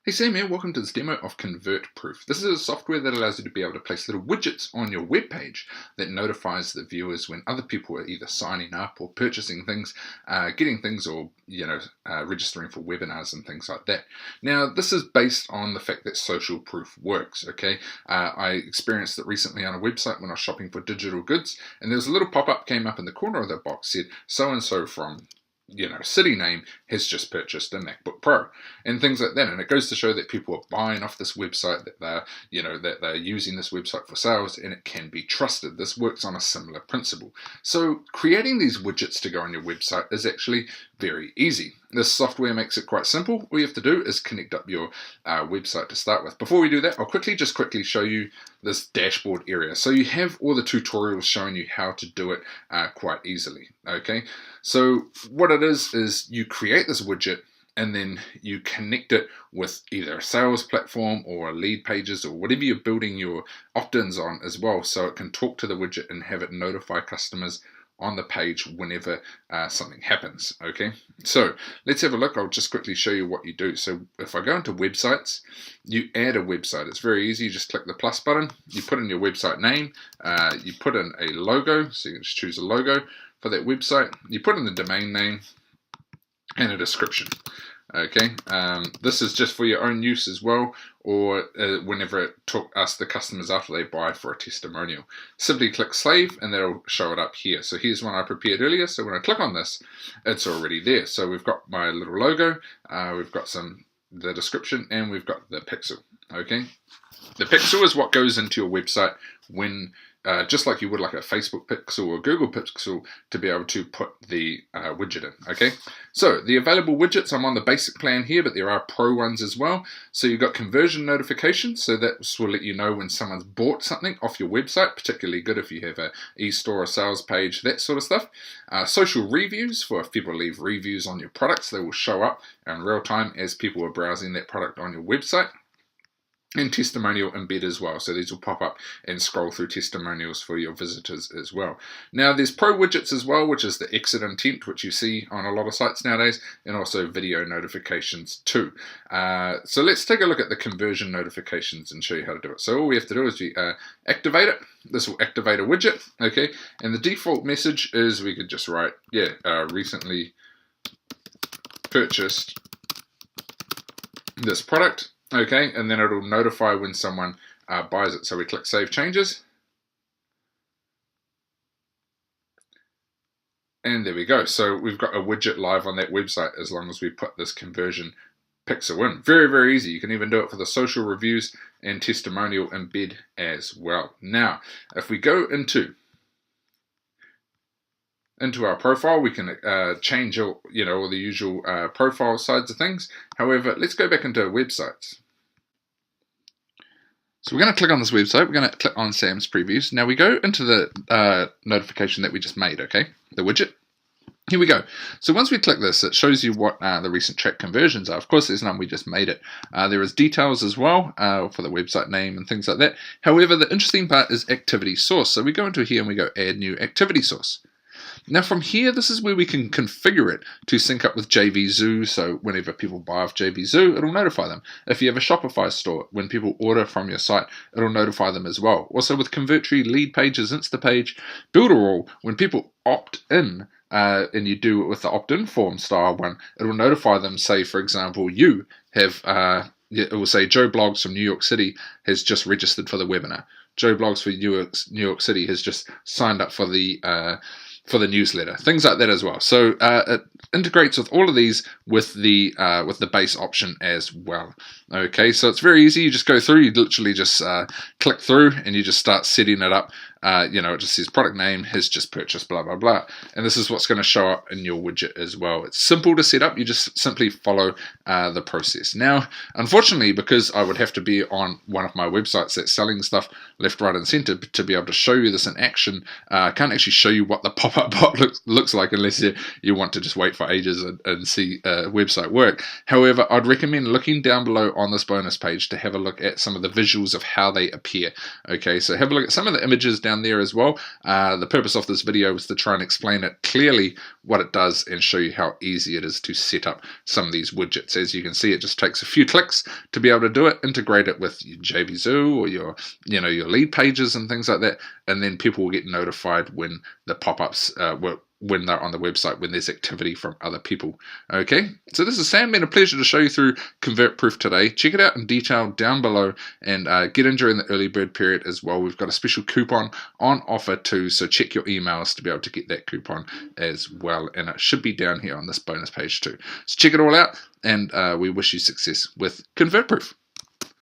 Hey Sam here, welcome to this demo of ConvertProof. This is a software that allows you to be able to place little widgets on your web page that notifies the viewers when other people are either signing up or purchasing things, getting things, or registering for webinars and things like that. Now, this is based on the fact that social proof works. Okay, I experienced it recently on a website when I was shopping for digital goods, and there was a little pop-up came up in the corner of the box said so and so from city name has just purchased a MacBook Pro and things like that. And it goes to show that people are buying off this website, that they're using this website for sales, and it can be trusted. This works on a similar principle. So creating these widgets to go on your website is actually very easy. This software makes it quite simple. All you have to do is connect up your website to start with. Before we do that, I'll quickly show you this dashboard area. So you have all the tutorials showing you how to do it quite easily. Okay, so what it is you create this widget and then you connect it with either a sales platform or lead pages or whatever you're building your opt-ins on as well, so it can talk to the widget and have it notify customers on the page whenever something happens. Okay, so let's have a look. I'll just quickly show you what you do. So if I go into websites, you add a website. It's very easy. You just click the plus button, you put in your website name, you put in a logo, so you can just choose a logo for that website, you put in the domain name and a description. Okay, this is just for your own use as well, or whenever it asks the customers after they buy for a testimonial. Simply click save and that'll show it up here. So here's one I prepared earlier, so when I click on this, it's already there. So we've got my little logo, we've got the description, and we've got the pixel. Okay, the pixel is what goes into your website when just like you would like a Facebook pixel or Google pixel to be able to put the widget in. Okay, so the available widgets, I'm on the basic plan here, but there are pro ones as well. So you've got conversion notifications, so that will let you know when someone's bought something off your website, particularly good if you have a e-store or sales page, that sort of stuff. Social reviews, for if people leave reviews on your products, they will show up in real time as people are browsing that product on your website. And testimonial embed as well, so these will pop up and scroll through testimonials for your visitors as well. Now there's pro widgets as well, which is the exit intent, which you see on a lot of sites nowadays, and also video notifications too. So let's take a look at the conversion notifications and show you how to do it. So all we have to do is activate it. This will activate a widget, okay, and the default message is we could just write, recently purchased this product. Okay, and then it'll notify when someone buys it. So we click Save Changes. And there we go. So we've got a widget live on that website as long as we put this conversion pixel in. Very, very easy. You can even do it for the social reviews and testimonial embed as well. Now, if we go into our profile, we can change all the usual profile sides of things. However, let's go back into our websites. So we're going to click on this website, we're going to click on Sam's Previews. Now we go into the notification that we just made, okay, the widget. Here we go. So once we click this, it shows you what the recent track conversions are. Of course, there's none, we just made it. There is details as well for the website name and things like that. However, the interesting part is activity source. So we go into here and we go add new activity source. Now from here, this is where we can configure it to sync up with JVZoo, so whenever people buy off JVZoo, it'll notify them. If you have a Shopify store, when people order from your site, it'll notify them as well. Also with Convertry, lead pages, Instapage, Builderall, when people opt in, and you do it with the opt-in form style one, it will notify them, say for example, you have, it will say Joe Blogs from New York City has just registered for the webinar. Joe Blogs for New York City has just signed up for the newsletter, things like that as well. So it integrates with all of these with the base option as well. Okay, so it's very easy. You just go through, you literally just click through and you just start setting it up. It just says product name has just purchased blah blah blah, and this is what's going to show up in your widget as well. It's simple to set up. You just simply follow the process. Now, unfortunately, because I would have to be on one of my websites that's selling stuff left, right, and center to be able to show you this in action, I can't actually show you what the pop-up bot looks like unless you want to just wait for ages and see a website work. However, I'd recommend looking down below on this bonus page to have a look at some of the visuals of how they appear. Okay, so have a look at some of the images down down there as well. The purpose of this video was to try and explain it clearly what it does and show you how easy it is to set up some of these widgets. As you can see, it just takes a few clicks to be able to do it. Integrate it with your JVZoo or your lead pages and things like that, and then people will get notified when the pop-ups when they're on the website, when there's activity from other people. Okay, so this is Sam. Been a pleasure to show you through ConvertProof today. Check it out in detail down below, and get in during the early bird period as well. We've got a special coupon on offer too, so check your emails to be able to get that coupon as well, and it should be down here on this bonus page too. So check it all out, and we wish you success with ConvertProof.